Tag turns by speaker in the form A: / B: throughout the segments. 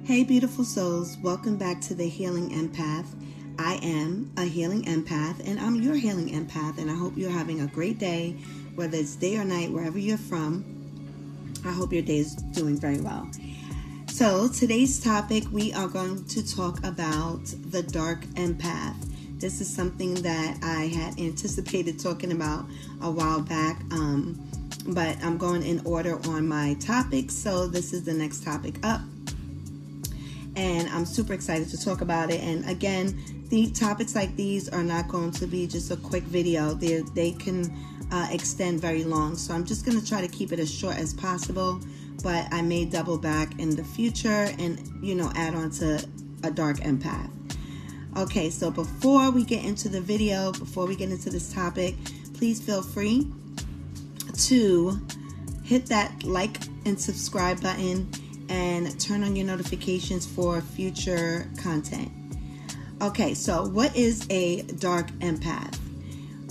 A: Hey beautiful souls, welcome back to the Healing Empath. I am a healing empath and I'm your healing empath, and I hope you're having a great day, whether it's day or night, wherever you're from. I hope your day is doing very well. So today's topic, we are going to talk about the dark empath. This is something that I had anticipated talking about a while back, but I'm going in order on my topics, so this is the next topic up. And I'm super excited to talk about it. And again, the topics like these are not going to be just a quick video. They can extend very long. So I'm just going to try to keep it as short as possible. But I may double back in the future and, add on to a dark empath. Okay, so before we get into the video, before we get into this topic, please feel free to hit that like and subscribe button and turn on your notifications for future content. Okay, so what is a dark empath?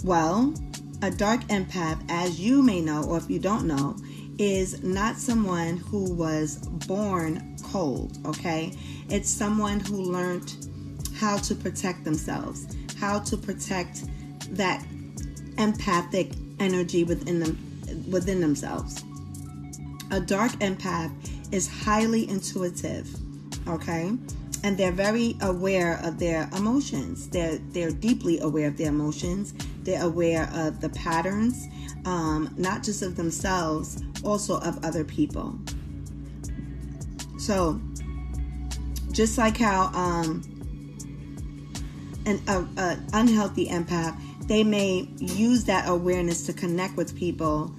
A: Well, a dark empath, as you may know, or if you don't know, is not someone who was born cold, okay? It's someone who learned how to protect themselves, how to protect that empathic energy within themselves. A dark empath is highly intuitive, okay? And they're very aware of their emotions. They're deeply aware of their emotions. They're aware of the patterns, not just of themselves, also of other people. So, just like how an unhealthy empath, they may use that awareness to connect with people.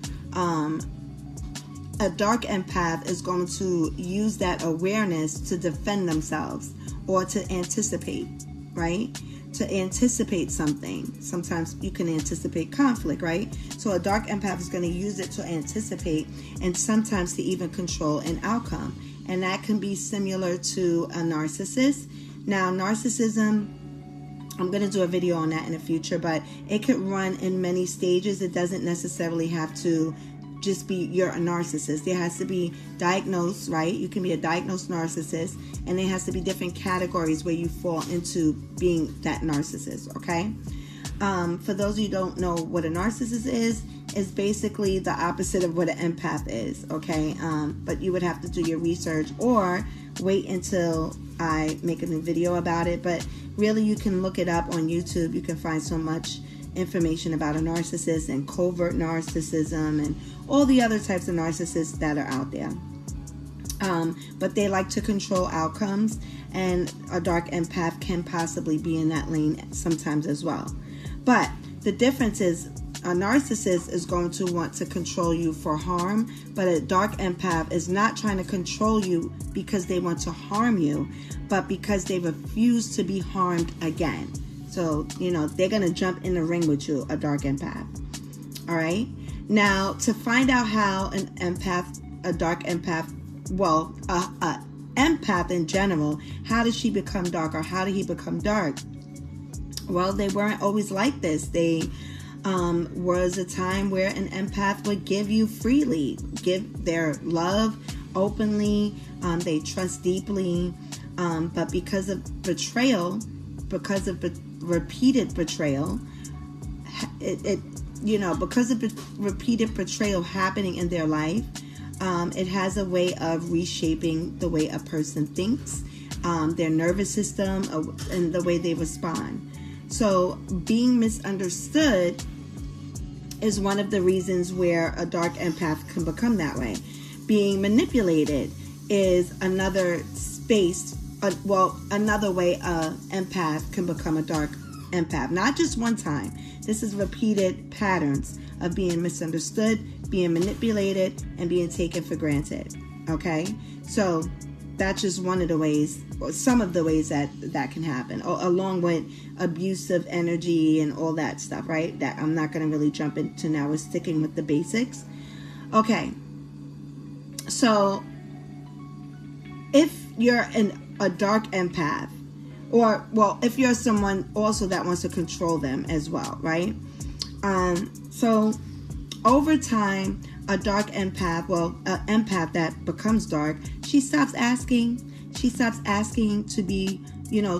A: A dark empath is going to use that awareness to defend themselves or to anticipate, right? To anticipate something. Sometimes you can anticipate conflict, right? So a dark empath is going to use it to anticipate and sometimes to even control an outcome. And that can be similar to a narcissist. Now, narcissism, I'm going to do a video on that in the future, but it could run in many stages. It doesn't necessarily have to just be you're a narcissist. There has to be diagnosed, right? You can be a diagnosed narcissist, and there has to be different categories where you fall into being that narcissist, okay? For those of you who don't know what a narcissist is basically the opposite of what an empath is, okay? But you would have to do your research or wait until I make a new video about it. But really, you can look it up on YouTube. You can find so much information about a narcissist and covert narcissism and all the other types of narcissists that are out there. But they like to control outcomes, and a dark empath can possibly be in that lane sometimes as well. But the difference is a narcissist is going to want to control you for harm, but a dark empath is not trying to control you because they want to harm you, but because they refuse to be harmed again. So, they're going to jump in the ring with you, a dark empath. All right. Now, to find out how a dark empath, empath in general, how did she become dark, or how did he become dark? Well, they weren't always like this. They was a time where an empath would give you freely, give their love openly. They trust deeply. But because of betrayal, repeated betrayal, because of repeated betrayal happening in their life, it has a way of reshaping the way a person thinks, their nervous system, and the way they respond. So being misunderstood is one of the reasons where a dark empath can become that way. Being manipulated is another space. Another way an empath can become a dark empath. Not just one time. This is repeated patterns of being misunderstood, being manipulated, and being taken for granted. Okay? So that's just one of the ways, or some of the ways that can happen, along with abusive energy and all that stuff, right? That I'm not going to really jump into now. We're sticking with the basics. Okay. So if you're a dark empath, or if you're someone also that wants to control them as well, right? So over time, a dark empath, an empath that becomes dark, she stops asking, she stops asking to be,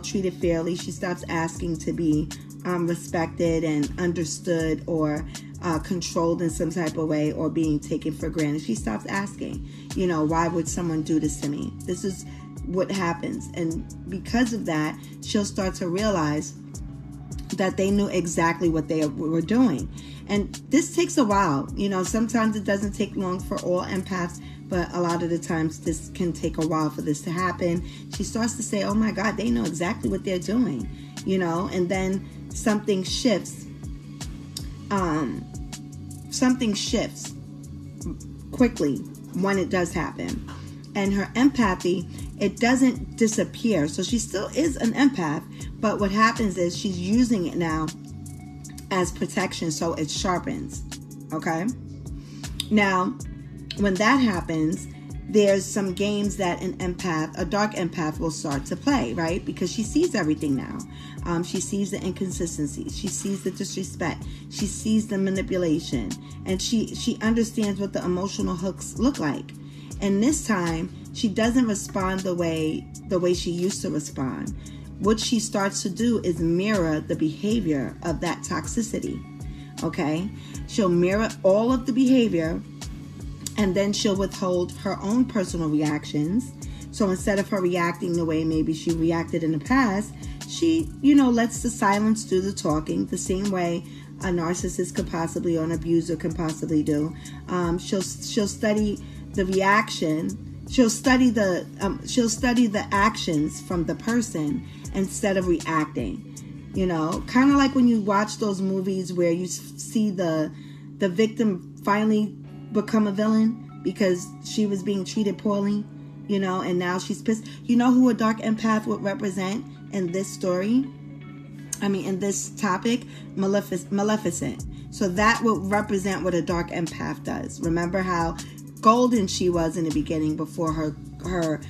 A: treated fairly. She stops asking to be respected and understood, or controlled in some type of way, or being taken for granted. She stops asking, why would someone do this to me? This is what happens. And because of that, she'll start to realize that they knew exactly what they were doing. And this takes a while. Sometimes it doesn't take long for all empaths, but a lot of the times this can take a while for this to happen. She starts to say, oh my God, they know exactly what they're doing, and then something shifts. Something shifts quickly when it does happen. And her empathy, it doesn't disappear. So she still is an empath, but what happens is she's using it now as protection, so it sharpens. Okay? Now, when that happens, there's some games that a dark empath will start to play, right? Because she sees everything now. She sees the inconsistencies. She sees the disrespect. She sees the manipulation. And she understands what the emotional hooks look like. And this time, she doesn't respond the way she used to respond. What she starts to do is mirror the behavior of that toxicity. Okay? She'll mirror all of the behavior, and then she'll withhold her own personal reactions. So instead of her reacting the way maybe she reacted in the past, she, lets the silence do the talking, the same way a narcissist could possibly, or an abuser can possibly do. She'll study the reaction. She'll study the actions from the person instead of reacting. Kind of like when you watch those movies where you see the victim finally become a villain because she was being treated poorly, and now she's pissed. Who a dark empath would represent in this story? In this topic? Maleficent. So that would represent what a dark empath does. Remember how golden she was in the beginning before her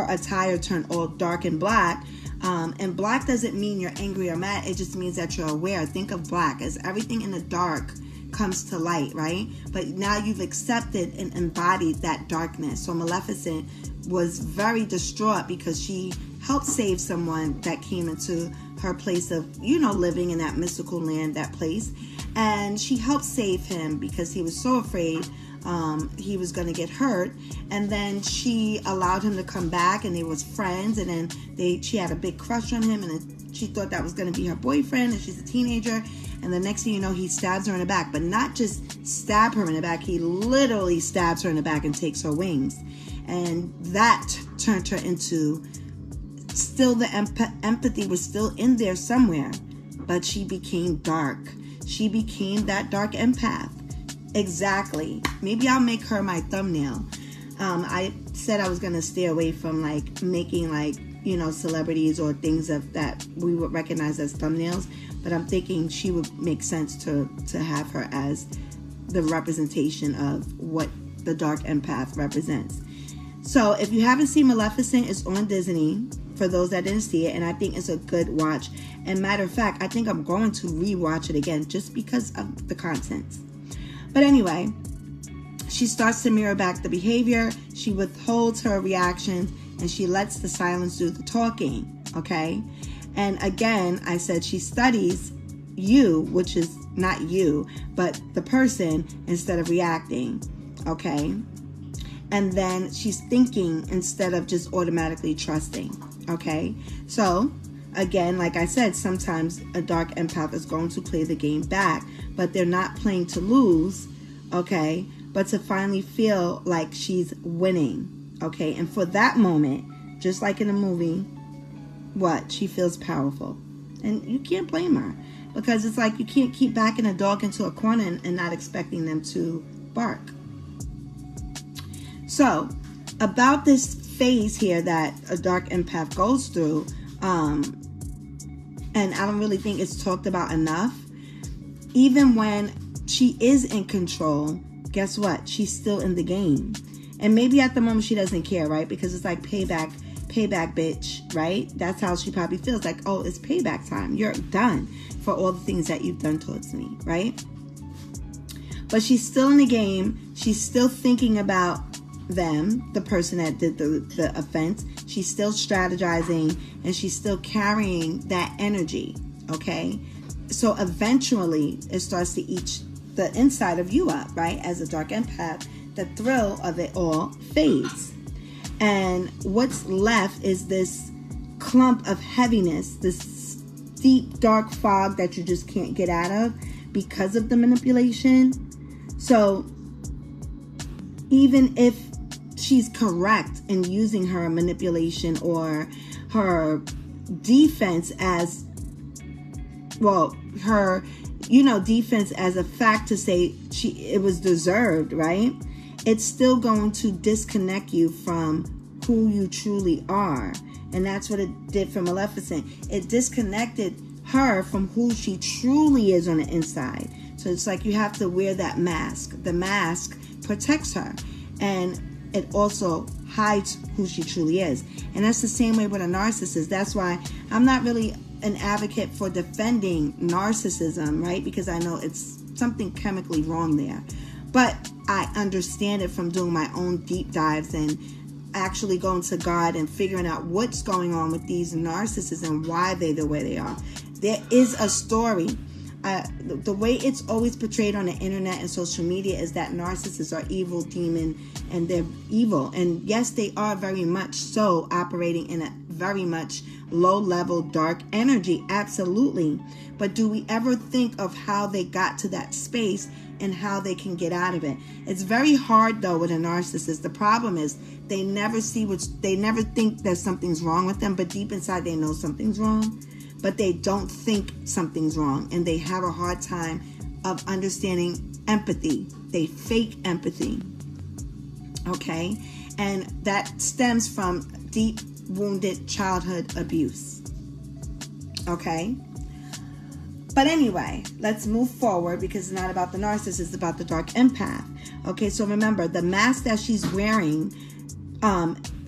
A: attire turned all dark and black. And black doesn't mean you're angry or mad. It just means that you're aware. Think of black as everything in the dark comes to light, right? But now you've accepted and embodied that darkness. So Maleficent was very distraught because she helped save someone that came into her place of, living in that mystical land, that place. And she helped save him because he was so afraid he was going to get hurt. And then she allowed him to come back, and they was friends. And then she had a big crush on him, and then she thought that was going to be her boyfriend, and she's a teenager. And the next thing you know, he stabs her in the back. But not just stab her in the back. He literally stabs her in the back and takes her wings. And that turned her into, still the empathy was still in there somewhere. But she became dark. She became that dark empath. Exactly. Maybe I'll make her my thumbnail. I said I was going to stay away from making celebrities or things that we would recognize as thumbnails. But I'm thinking she would make sense to have her as the representation of what the dark empath represents. So if you haven't seen Maleficent, it's on Disney for those that didn't see it. And I think it's a good watch. And matter of fact, I think I'm going to rewatch it again just because of the content. But anyway, she starts to mirror back the behavior. She withholds her reactions, and she lets the silence do the talking. Okay? And again, I said she studies you, which is not you, but the person, instead of reacting. Okay? And then she's thinking instead of just automatically trusting. Okay? So, again, like I said, sometimes a dark empath is going to play the game back, but they're not playing to lose, okay, but to finally feel like she's winning, okay? And for that moment, just like in a movie, she feels powerful. And you can't blame her, because it's like you can't keep backing a dog into a corner and not expecting them to bark. So, about this phase here that a dark empath goes through, and I don't really think it's talked about enough. Even when she is in control, guess what? She's still in the game. And maybe at the moment she doesn't care, right? Because it's like payback, bitch, right? That's how she probably feels. Like, oh, it's payback time. You're done for all the things that you've done towards me, right? But she's still in the game. She's still thinking about them, the person that did the offense. She's still strategizing, and she's still carrying that energy, okay? So eventually it starts to eat the inside of you up, right? As a dark empath, the thrill of it all fades. And what's left is this clump of heaviness, this deep, dark fog that you just can't get out of because of the manipulation. So even if she's correct in using her manipulation or her defense as, well, her, defense as a fact to say it was deserved, right? It's still going to disconnect you from who you truly are. And that's what it did for Maleficent. It disconnected her from who she truly is on the inside. So it's like you have to wear that mask. The mask protects her, and it also hides who she truly is. And that's the same way with a narcissist. That's why I'm not really an advocate for defending narcissism, right? Because I know it's something chemically wrong there. But I understand it from doing my own deep dives and actually going to God and figuring out what's going on with these narcissists and why they're the way they are. There is a story. The way it's always portrayed on the internet and social media is that narcissists are evil, demon, and they're evil. And yes, they are very much so operating in a very much low-level dark energy. Absolutely. But do we ever think of how they got to that space and how they can get out of it? It's very hard, though, with a narcissist. The problem is they never think that something's wrong with them, but deep inside they know something's wrong. But they don't think something's wrong, and they have a hard time of understanding empathy. They fake empathy, okay? And that stems from deep wounded childhood abuse, okay? But anyway, let's move forward because it's not about the narcissist, it's about the dark empath. Okay, so remember, the mask that she's wearing,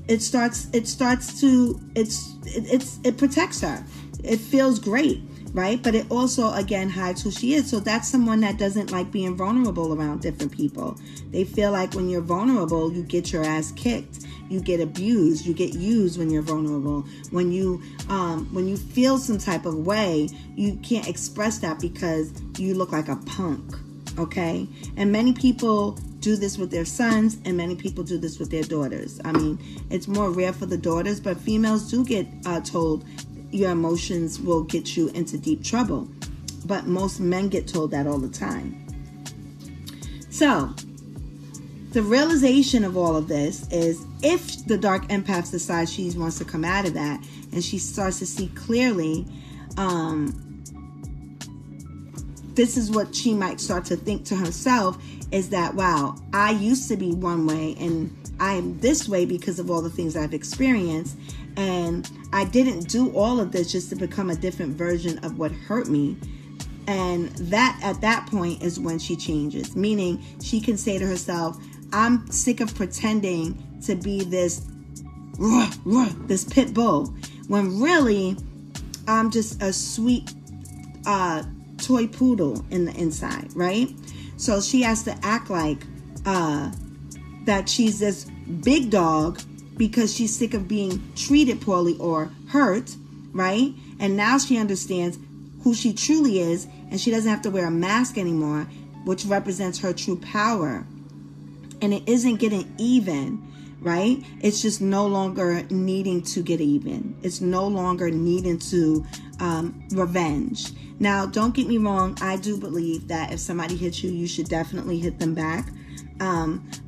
A: it protects her. It feels great, right? But it also, again, hides who she is. So that's someone that doesn't like being vulnerable around different people. They feel like when you're vulnerable, you get your ass kicked. You get abused. You get used when you're vulnerable. When you feel some type of way, you can't express that because you look like a punk, okay? And many people do this with their sons, and many people do this with their daughters. I mean, it's more rare for the daughters, but females do get told your emotions will get you into deep trouble. But most men get told that all the time. So, the realization of all of this is if the dark empath decides she wants to come out of that and she starts to see clearly, this is what she might start to think to herself is that, wow, I used to be one way and I am this way because of all the things I've experienced. And I didn't do all of this just to become a different version of what hurt me. And that at that point is when she changes. Meaning she can say to herself, I'm sick of pretending to be this pit bull. When really, I'm just a sweet toy poodle in the inside, right? So she has to act like that she's this big dog because she's sick of being treated poorly or hurt, right? And now she understands who she truly is, and she doesn't have to wear a mask anymore, which represents her true power. And it isn't getting even, right? It's just no longer needing to get even. It's no longer needing to revenge. Now, don't get me wrong. I do believe that if somebody hits you, you should definitely hit them back.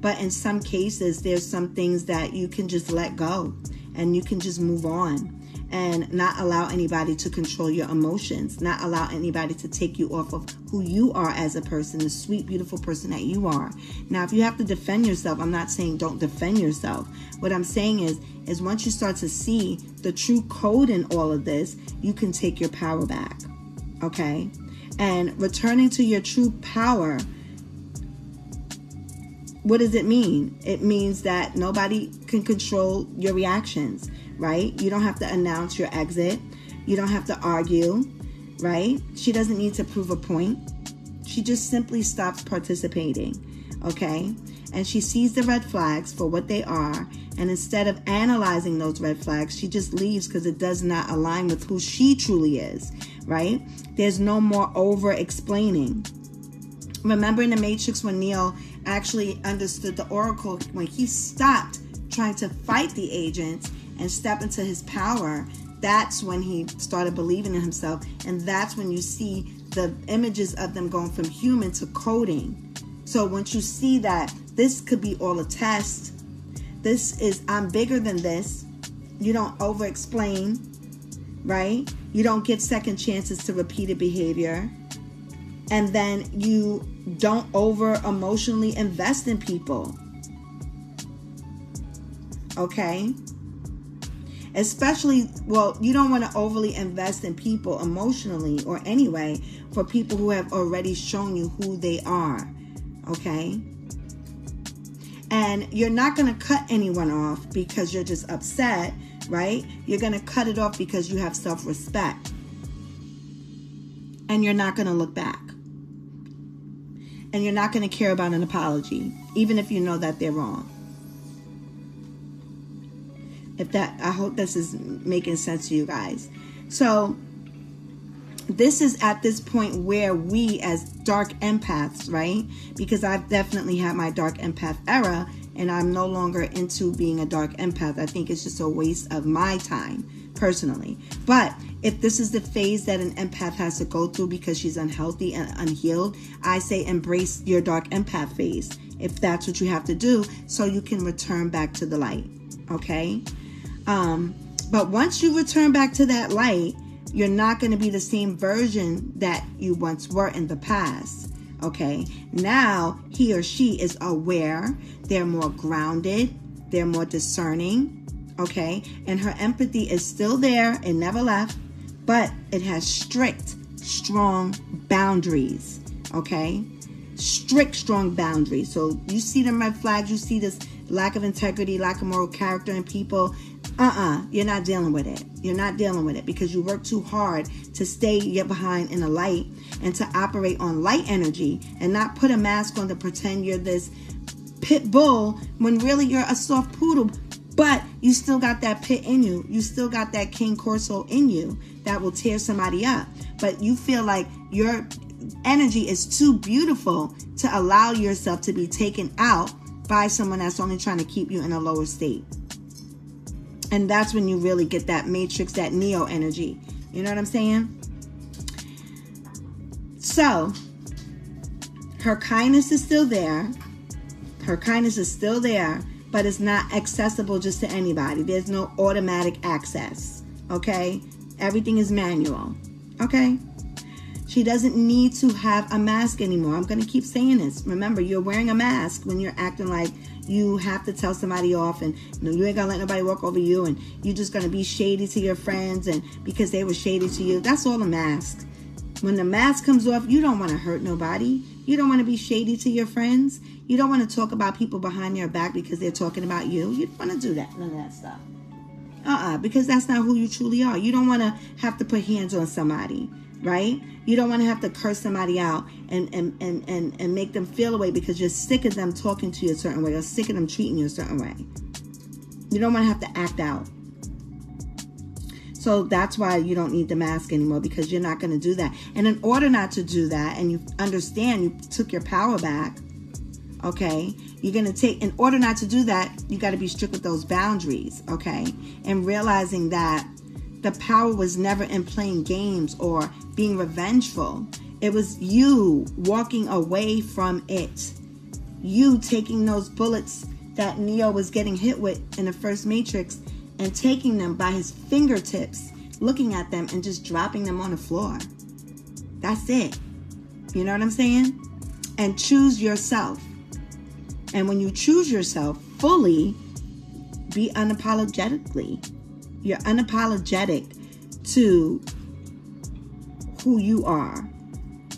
A: But in some cases, there's some things that you can just let go and you can just move on and not allow anybody to control your emotions, not allow anybody to take you off of who you are as a person, the sweet, beautiful person that you are. Now, if you have to defend yourself, I'm not saying don't defend yourself. What I'm saying is once you start to see the true code in all of this, you can take your power back, okay? And returning to your true power, what does it mean? It means that nobody can control your reactions, right? You don't have to announce your exit. You don't have to argue, right? She doesn't need to prove a point. She just simply stops participating, okay? and she sees the red flags for what they are. And instead of analyzing those red flags, she just leaves because it does not align with who she truly is, right? There's no more over explaining. Remember in the Matrix when Neo actually understood the Oracle, when he stopped trying to fight the agents and step into his power, that's when he started believing in himself. And that's when you see the images of them going from human to coding. So once you see that this could be all a test, this is, I'm bigger than this. You don't over explain, right? You don't get second chances to repeated behavior. And then you don't over emotionally invest in people. Okay? Especially, well, you don't want to overly invest in people emotionally or anyway for people who have already shown you who they are. Okay? And you're not going to cut anyone off because you're just upset, right? You're going to cut it off because you have self-respect. And you're not going to look back. And you're not going to care about an apology, even if you know that they're wrong. I hope this is making sense to you guys. So this is at this point where we as dark empaths, right? Because I've definitely had my dark empath era, and I'm no longer into being a dark empath. I think it's just a waste of my time, personally. But if this is the phase that an empath has to go through because she's unhealthy and unhealed, I say embrace your dark empath phase, if that's what you have to do, so you can return back to the light, okay? But once you return back to that light, you're not going to be the same version that you once were in the past. Okay. Now he or she is aware. They're more grounded. They're more discerning. Okay. And her empathy is still there. It never left, but it has strict, strong boundaries. Okay. Strict, strong boundaries. So you see the red flags. You see this lack of integrity, lack of moral character in people. You're not dealing with it. You're not dealing with it because you work too hard to stay behind in the light and to operate on light energy and not put a mask on to pretend you're this pit bull when really you're a soft poodle, but you still got that pit in you. You still got that King Corso in you that will tear somebody up. But you feel like your energy is too beautiful to allow yourself to be taken out by someone that's only trying to keep you in a lower state. And that's when you really get that Matrix, that Neo energy. You know what I'm saying? So, her kindness is still there. Her kindness is still there, but it's not accessible just to anybody. There's no automatic access. Okay? Everything is manual. Okay? She doesn't need to have a mask anymore. I'm going to keep saying this. Remember, you're wearing a mask when you're acting like you have to tell somebody off, and you ain't gonna let nobody walk over you, and you're just gonna be shady to your friends, and because they were shady to you. That's all a mask. When the mask comes off, you don't want to hurt nobody. You don't want to be shady to your friends. You don't want to talk about people behind their back because they're talking about you. You don't want to do that, none of that stuff. Because that's not who you truly are. You don't want to have to put hands on somebody, right? You don't want to have to curse somebody out and make them feel away because you're sick of them talking to you a certain way or sick of them treating you a certain way. You don't want to have to act out. So that's why you don't need the mask anymore, because you're not going to do that. And in order not to do that, and you understand you took your power back, okay, you're going to take, in order not to do that, you got to be strict with those boundaries, okay? And realizing that the power was never in playing games or being revengeful. It was you walking away from it. You taking those bullets that Neo was getting hit with in the first Matrix and taking them by his fingertips, looking at them and just dropping them on the floor. That's it. You know what I'm saying? And choose yourself. And when you choose yourself fully, be unapologetically. You're unapologetic to who you are.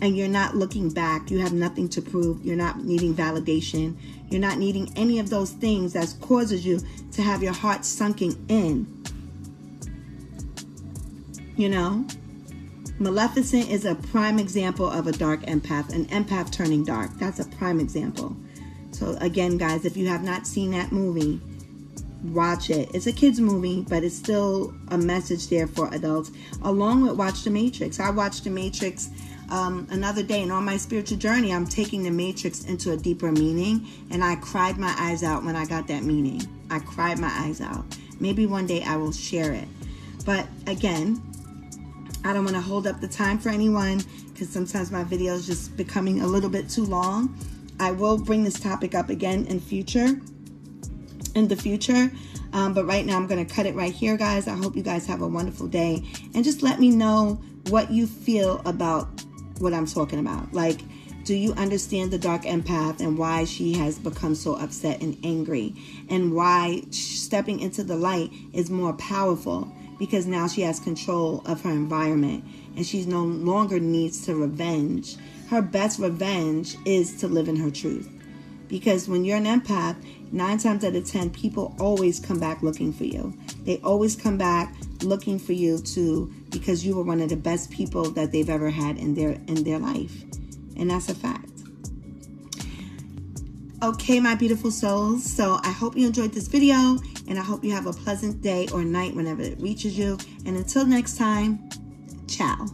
A: And you're not looking back. You have nothing to prove. You're not needing validation. You're not needing any of those things that causes you to have your heart sunken in. You know? Maleficent is a prime example of a dark empath. An empath turning dark. That's a prime example. So again, guys, if you have not seen that movie, watch it. It's a kids movie, but it's still a message there for adults, along with watch The Matrix. I watched The Matrix another day, and on my spiritual journey, I'm taking The Matrix into a deeper meaning, and I cried my eyes out when I got that meaning. I cried my eyes out. Maybe one day I will share it. But again, I don't want to hold up the time for anyone, because sometimes my video is just becoming a little bit too long. I will bring this topic up again in the future. But right now I'm going to cut it right here, guys. I hope you guys have a wonderful day. And just let me know what you feel about what I'm talking about. Like, do you understand the dark empath and why she has become so upset and angry? And why stepping into the light is more powerful? Because now she has control of her environment. And she no longer needs to revenge. Her best revenge is to live in her truth. Because when you're an empath, 9 times out of 10, people always come back looking for you. They always come back looking for you because you were one of the best people that they've ever had in their life. And that's a fact. Okay, my beautiful souls. So I hope you enjoyed this video, and I hope you have a pleasant day or night whenever it reaches you. And until next time, ciao.